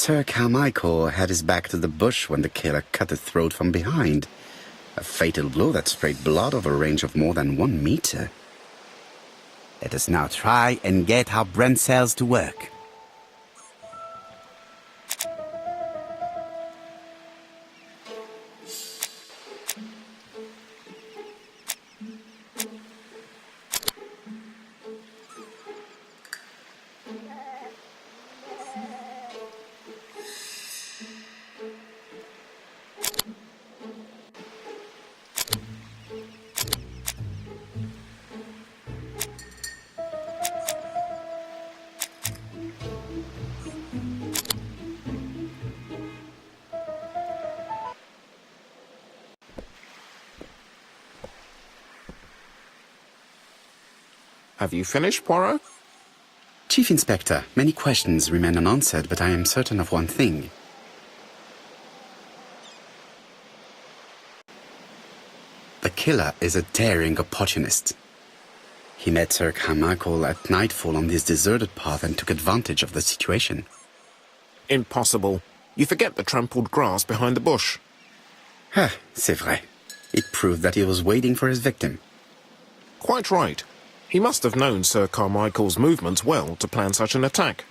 Sir Carmichael had his back to the bush when the killer cut his throat from behind. A fatal blow that sprayed blood over a range of more than 1 meter. Let us now try and get our brain cells to work. Have you finished, Poirot? Chief Inspector, many questions remain unanswered, but I am certain of one thing. The killer is a daring opportunist. He met Sir Carmichael at nightfall on this deserted path and took advantage of the situation. Impossible. You forget the trampled grass behind the bush. Ah, c'est vrai. It proved that he was waiting for his victim. Quite right. He must have known Sir Carmichael's movements well to plan such an attack.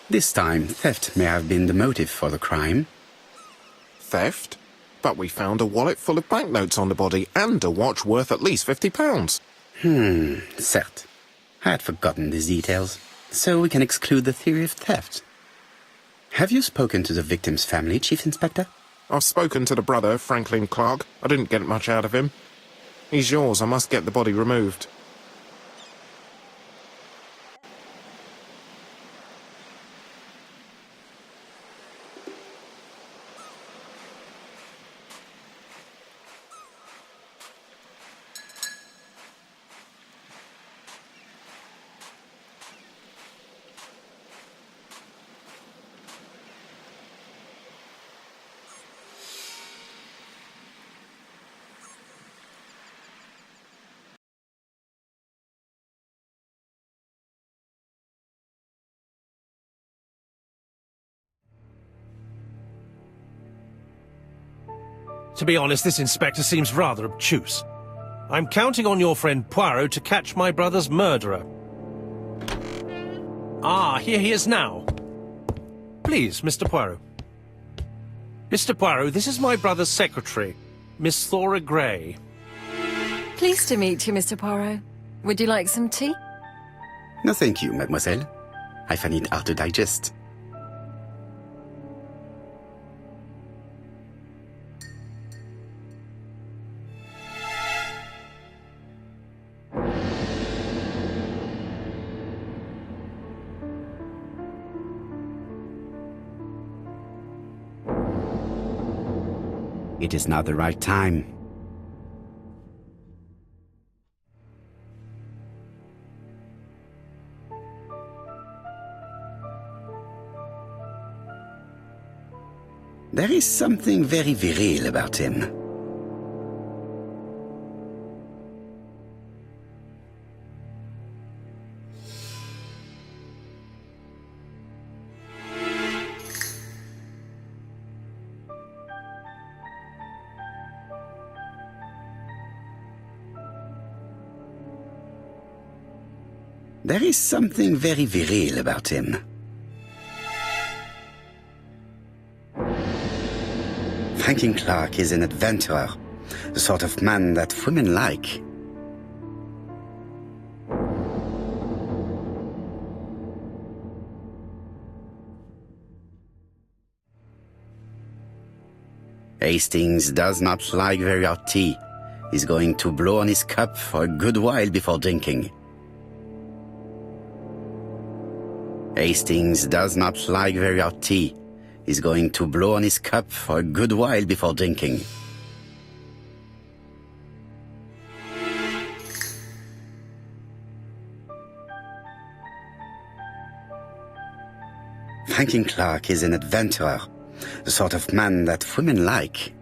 This time, theft may have been the motive for the crime. Theft? But we found a wallet full of banknotes on the body and a watch worth at least £50. Certes. I had forgotten these details, so we can exclude the theory of theft. Have you spoken to the victim's family, Chief Inspector? I've spoken to the brother, Franklin Clark. I didn't get much out of him. He's yours. I must get the body removed. To be honest, this inspector seems rather obtuse. I'm counting on your friend Poirot to catch my brother's murderer. Ah, here he is now. Please, Mr. Poirot. Mr. Poirot, this is my brother's secretary, Miss Thora Gray. Pleased to meet you, Mr. Poirot. Would you like some tea? No, thank you, mademoiselle. I find it hard to digest. It is now the right time. There is something very viril about him. There is something very viril about him. Franklin Clark is an adventurer, the sort of man that women like. Hastings does not like very hot tea. He's going to blow on his cup for a good while before drinking. Hastings does not like very hot tea. He's going to blow on his cup for a good while before drinking. Franklin Clark is an adventurer, the sort of man that women like.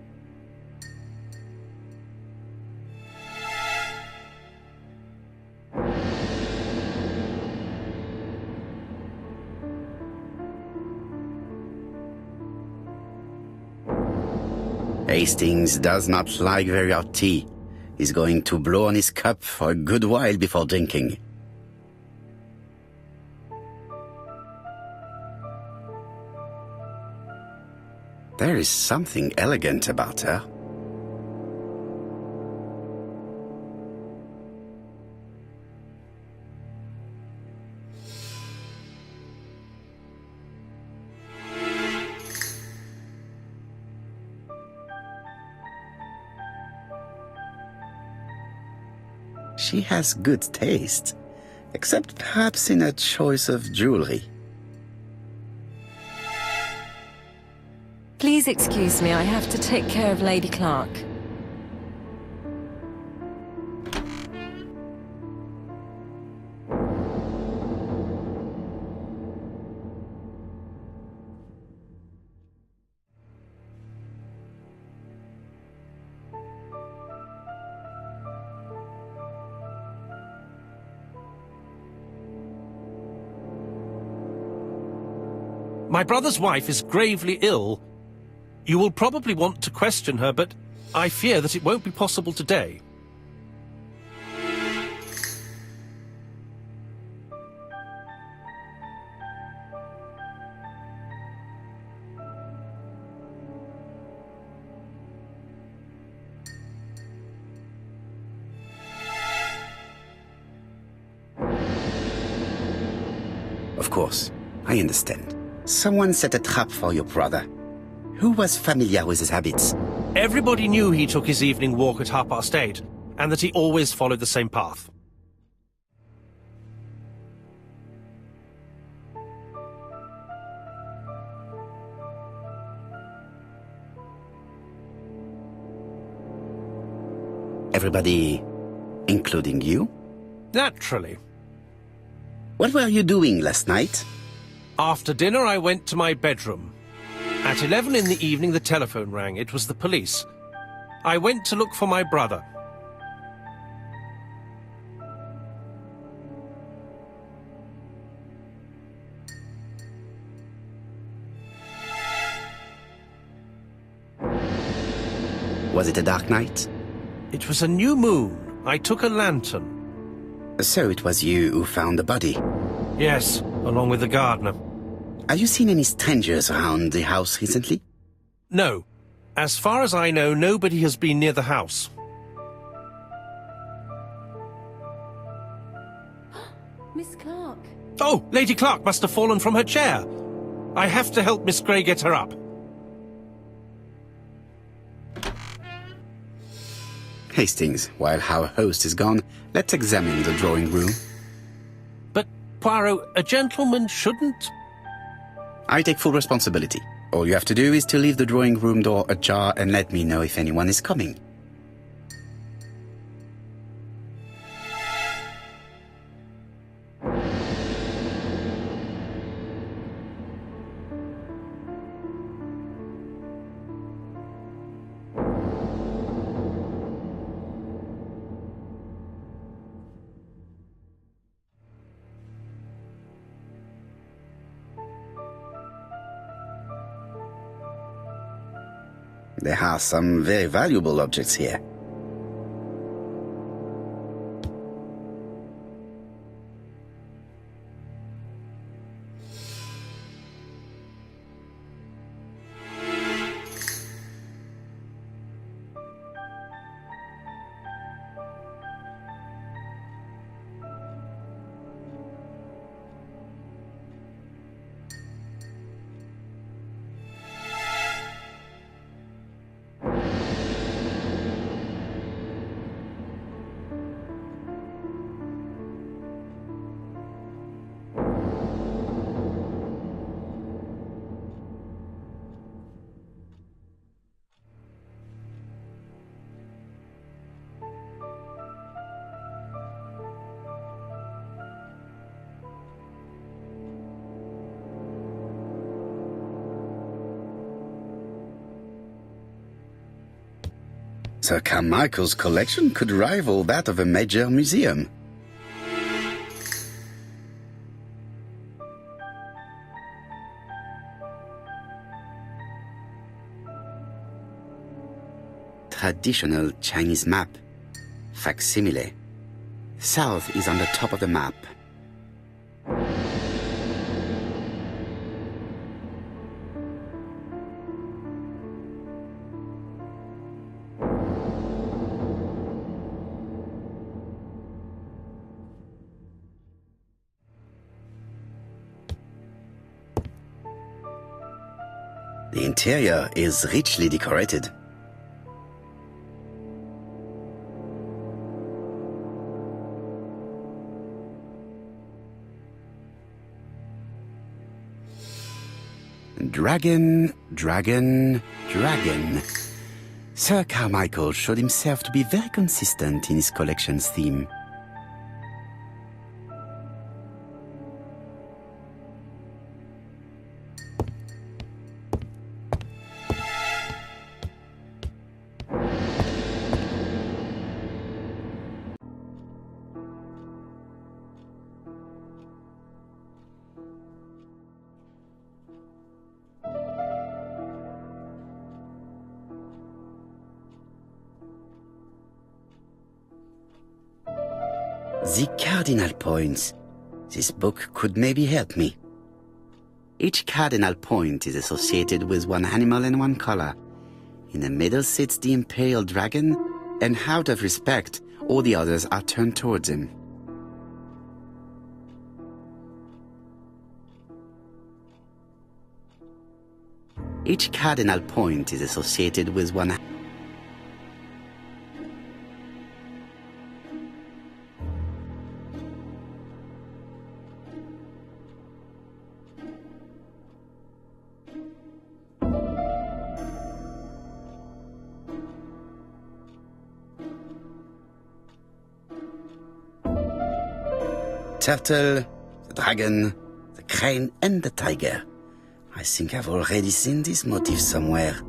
Hastings does not like very hot tea. He's going to blow on his cup for a good while before drinking. There is something elegant about her. She has good taste, except perhaps in her choice of jewelry. Please excuse me, I have to take care of Lady Clark. My brother's wife is gravely ill. You will probably want to question her, but I fear that it won't be possible today. Of course, I understand. Someone set a trap for your brother. Who was familiar with his habits? Everybody knew he took his evening walk at 8:30, and that he always followed the same path. Everybody, including you? Naturally. What were you doing last night? After dinner, I went to my bedroom. At 11 in the evening, the telephone rang. It was the police. I went to look for my brother. Was it a dark night? It was a new moon. I took a lantern. So it was you who found the body. Yes, along with the gardener. Have you seen any strangers around the house recently? No. As far as I know, nobody has been near the house. Miss Clark. Oh, Lady Clark must have fallen from her chair. I have to help Miss Grey get her up. Hastings, while our host is gone, let's examine the drawing room. But, Poirot, a gentleman shouldn't... I take full responsibility. All you have to do is to leave the drawing room door ajar and let me know if anyone is coming. There are some very valuable objects here. Sir Carmichael's collection could rival that of a major museum. traditional Chinese map. Facsimile. South is on the top of the map. The interior is richly decorated. Dragon, dragon, dragon. Sir Carmichael showed himself to be very consistent in his collection's theme. The cardinal points. This book could maybe help me. Each cardinal point is associated with one animal and one color. In the middle sits the imperial dragon, and out of respect, all the others are turned towards him. Each cardinal point is associated with one. Turtle, the dragon, the crane, and the tiger. I think I've already seen this motif somewhere.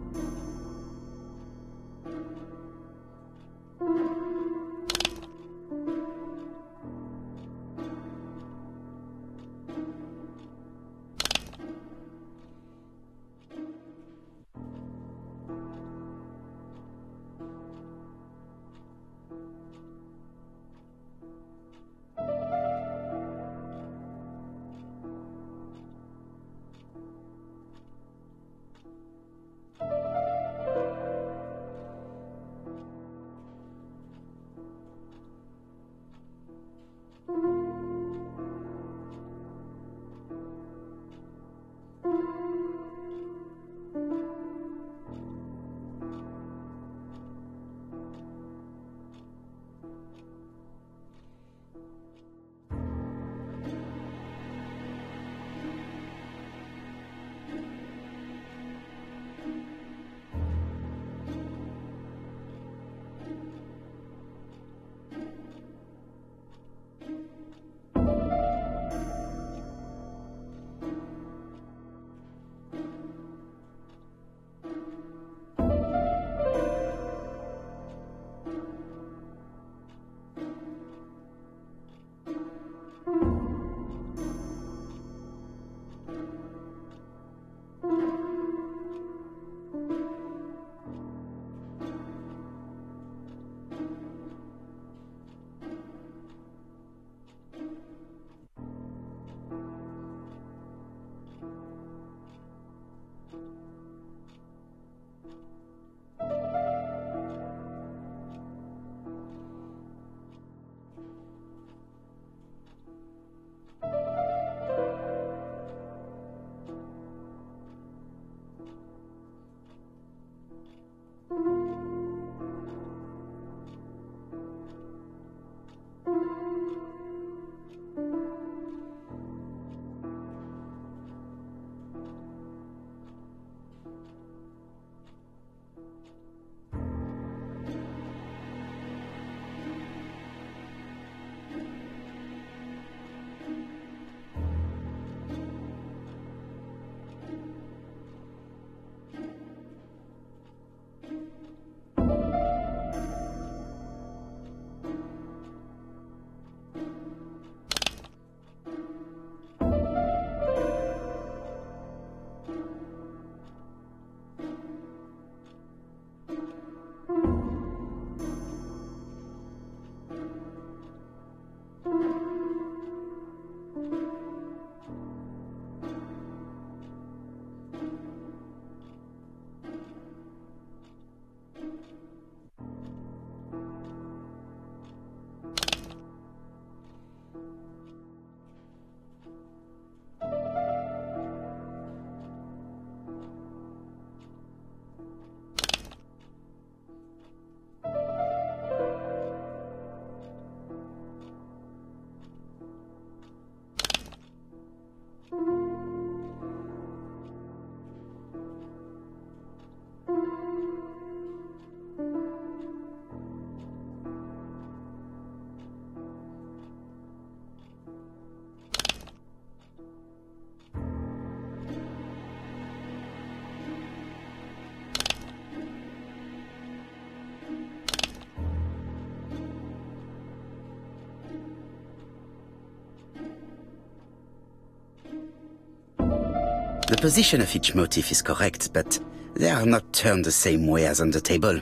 The position of each motif is correct, but they are not turned the same way as on the table.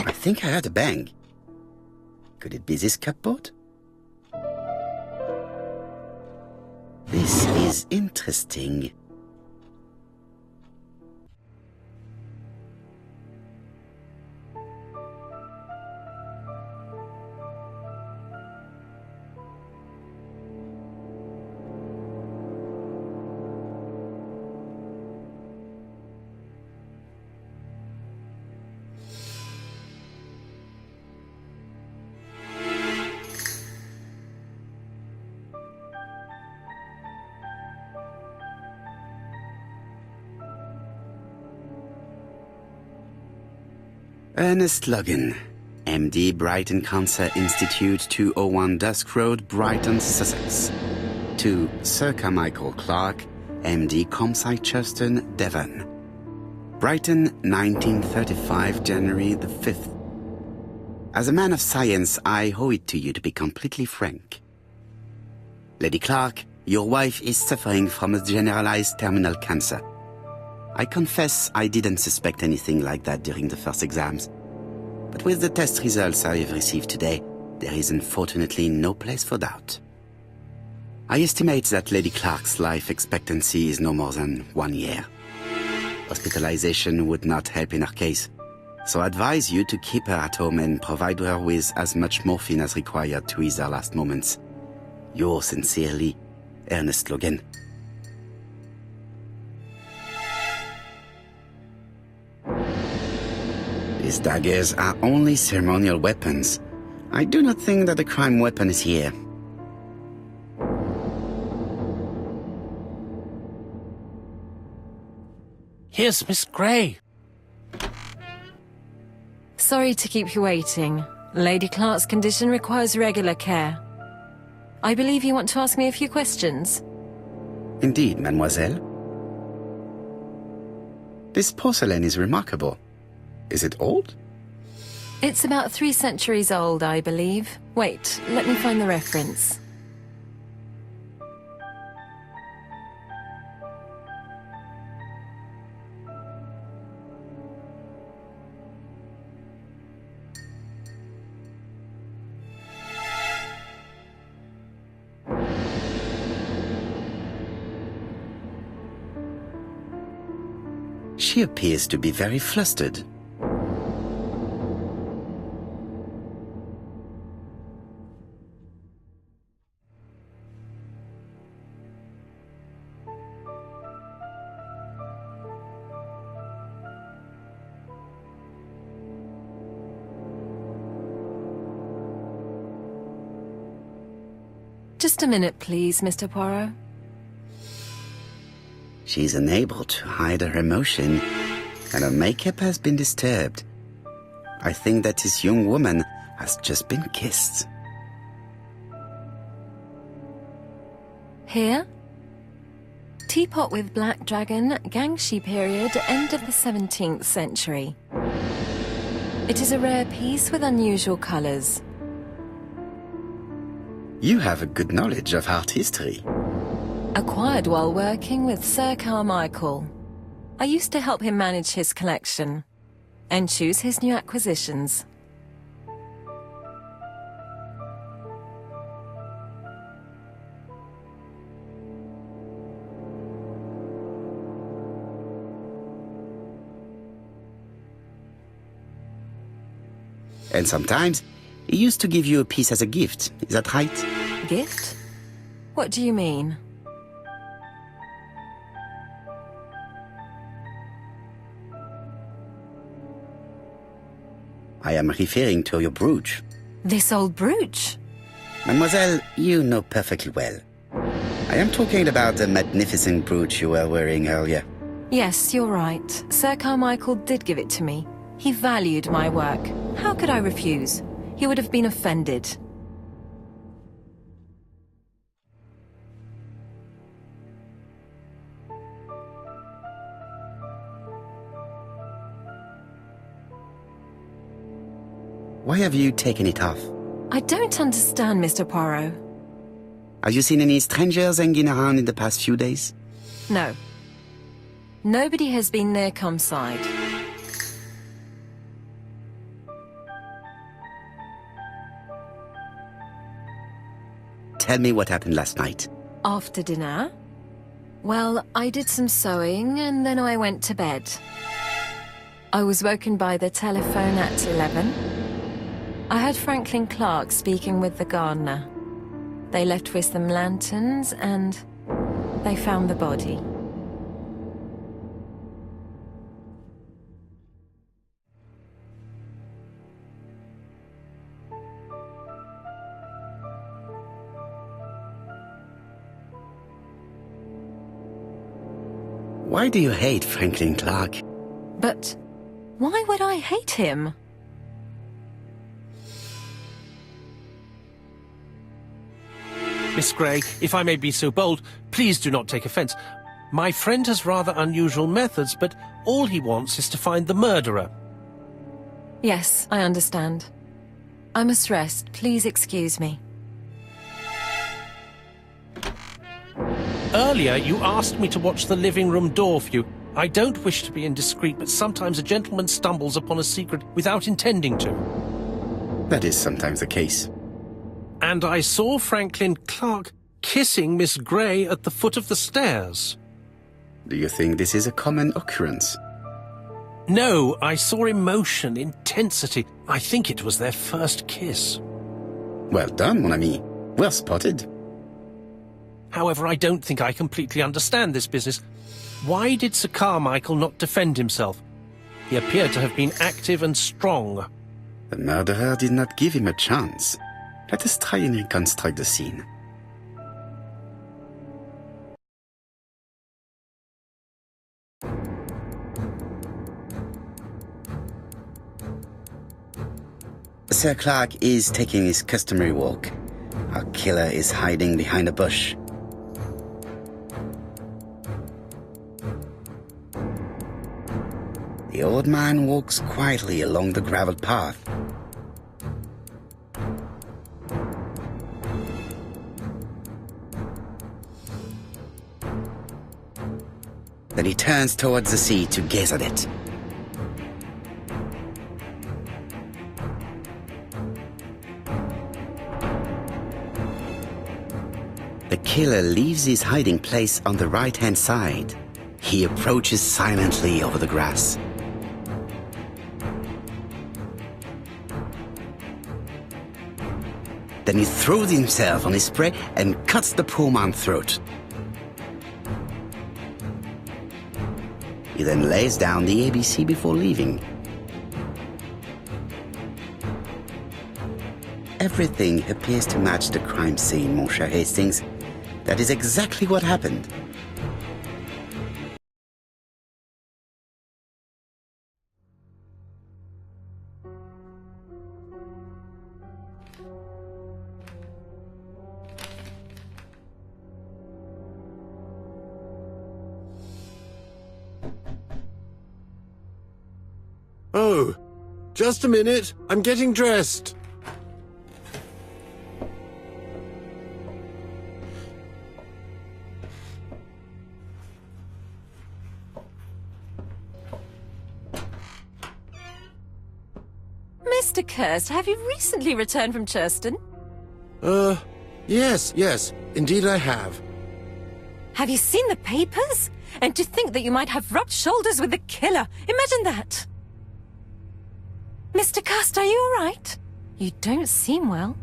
I think I heard a bang. Could it be this cupboard? This is interesting. Ernest Logan, MD, Brighton Cancer Institute, 201 Dusk Road, Brighton, Sussex. To Sir Carmichael Clark, MD, Comsite Churton, Devon. Brighton, 1935, January the 5th. As a man of science, I owe it to you to be completely frank. Lady Clark, your wife is suffering from a generalized terminal cancer. I confess I didn't suspect anything like that during the first exams. But with the test results I have received today, there is unfortunately no place for doubt. I estimate that Lady Clark's life expectancy is no more than 1 year. Hospitalization would not help in her case, so I advise you to keep her at home and provide her with as much morphine as required to ease her last moments. Yours sincerely, Ernest Logan. These daggers are only ceremonial weapons. I do not think that the crime weapon is here. Here's Miss Grey. Sorry to keep you waiting. Lady Clark's condition requires regular care. I believe you want to ask me a few questions. Indeed, mademoiselle. This porcelain is remarkable. Is it old? It's about 3 centuries old, I believe. Wait, let me find the reference. She appears to be very flustered. Just a minute, please, Mr. Poirot. She's unable to hide her emotion, and her makeup has been disturbed. I think that this young woman has just been kissed. Here? Teapot with black dragon, Gangshi period, end of the 17th century. It is a rare piece with unusual colours. You have a good knowledge of art history. Acquired while working with Sir Carmichael. I used to help him manage his collection and choose his new acquisitions. And sometimes, he used to give you a piece as a gift. Is that right? Gift? What do you mean? I am referring to your brooch. This old brooch? Mademoiselle, you know perfectly well. I am talking about the magnificent brooch you were wearing earlier. Yes, you're right. Sir Carmichael did give it to me. He valued my work. How could I refuse? He would have been offended. Why have you taken it off? I don't understand, Mr. Poirot. Have you seen any strangers hanging around in the past few days? No. Nobody has been near Comside. Tell me what happened last night. After dinner? Well, I did some sewing and then I went to bed. I was woken by the telephone at 11. I heard Franklin Clark speaking with the gardener. They left with some lanterns and they found the body. Why do you hate Franklin Clark? But why would I hate him? Miss Grey, if I may be so bold, please do not take offence. My friend has rather unusual methods, but all he wants is to find the murderer. Yes, I understand. I must rest. Please excuse me. Earlier, you asked me to watch the living room door for you. I don't wish to be indiscreet, but sometimes a gentleman stumbles upon a secret without intending to. That is sometimes the case. And I saw Franklin Clark kissing Miss Grey at the foot of the stairs. Do you think this is a common occurrence? No, I saw emotion, intensity. I think it was their first kiss. Well done, mon ami. Well spotted. However, I don't think I completely understand this business. Why did Sir Carmichael not defend himself? He appeared to have been active and strong. The murderer did not give him a chance. Let us try and reconstruct the scene. Sir Clark is taking his customary walk. Our killer is hiding behind a bush. The old man walks quietly along the gravel path. Then he turns towards the sea to gaze at it. The killer leaves his hiding place on the right-hand side. He approaches silently over the grass. Then he throws himself on his prey and cuts the poor man's throat. He then lays down the ABC before leaving. Everything appears to match the crime scene, mon cher Hastings. That is exactly what happened. Oh, just a minute. I'm getting dressed. Mr. Kirst, have you recently returned from Churston? Yes, indeed I have. Have you seen the papers? And to think that you might have rubbed shoulders with the killer. Imagine that. Mr. Kirst, are you all right? You don't seem well.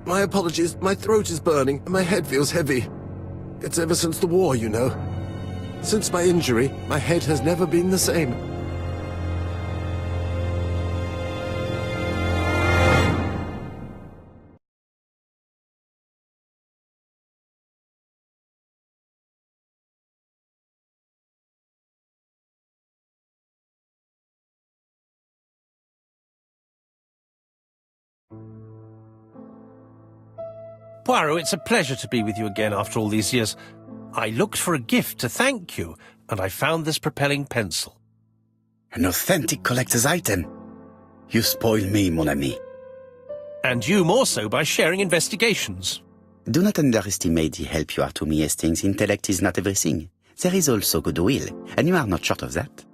My apologies, my throat is burning and my head feels heavy. It's ever since the war, you know. Since my injury, my head has never been the same. Poirot, it's a pleasure to be with you again after all these years. I looked for a gift to thank you, and I found this propelling pencil. An authentic collector's item. You spoil me, mon ami. And you more so by sharing investigations. Do not underestimate the help you are to me, Hastings. Intellect is not everything. There is also goodwill, and you are not short of that.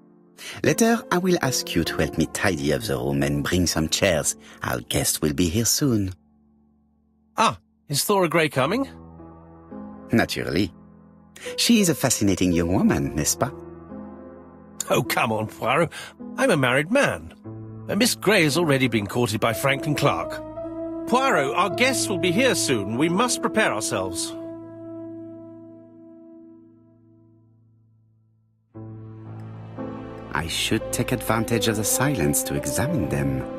Later, I will ask you to help me tidy up the room and bring some chairs. Our guest will be here soon. Ah, is Thora Grey coming? Naturally. She is a fascinating young woman, n'est-ce pas? Oh, come on, Poirot. I'm a married man. And Miss Grey has already been courted by Franklin Clark. Poirot, our guests will be here soon. We must prepare ourselves. I should take advantage of the silence to examine them.